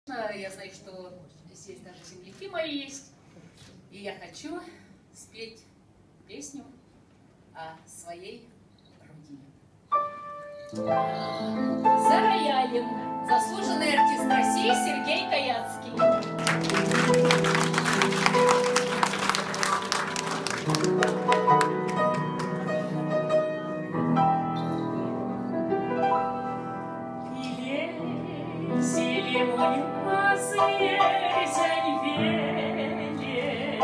Я знаю, что здесь даже земляки мои есть, и я хочу спеть песню о своей родине. За роялем заслуженный артист России Сергей Каяцкий. Зимой позырзянь веле,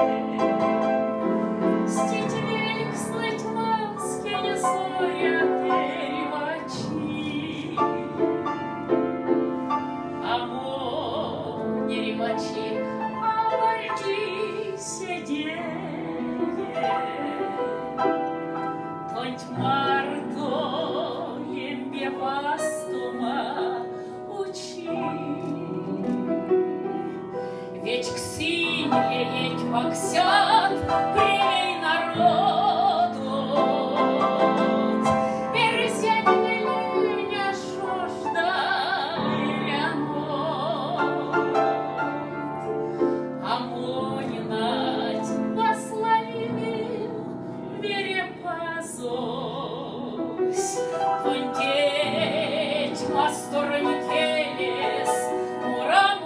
стетелек слыть маски зоря ревачи, амо не ревачи, а варьки сидели, тонь марто ембе пастума учи. Ведь к синье едь поксят привей народу, Эрзянь веленя шожда ирянот, Амонинать пославим верепазось, Тонтеть масторникелес мурамо,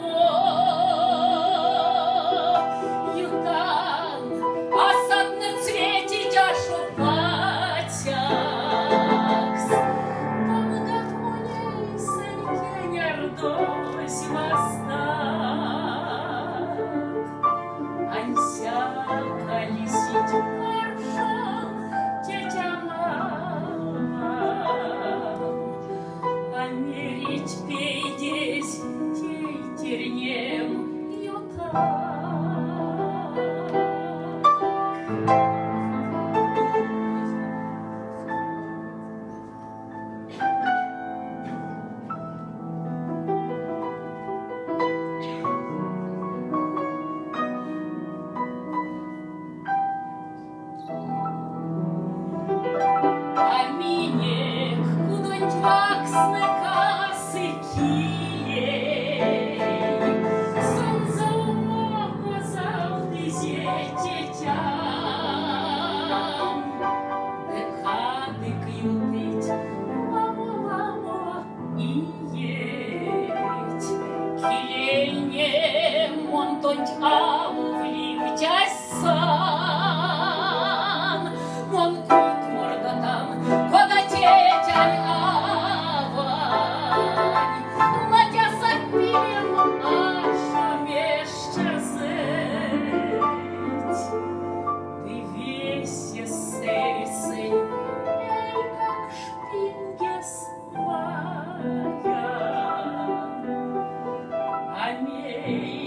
Аминь.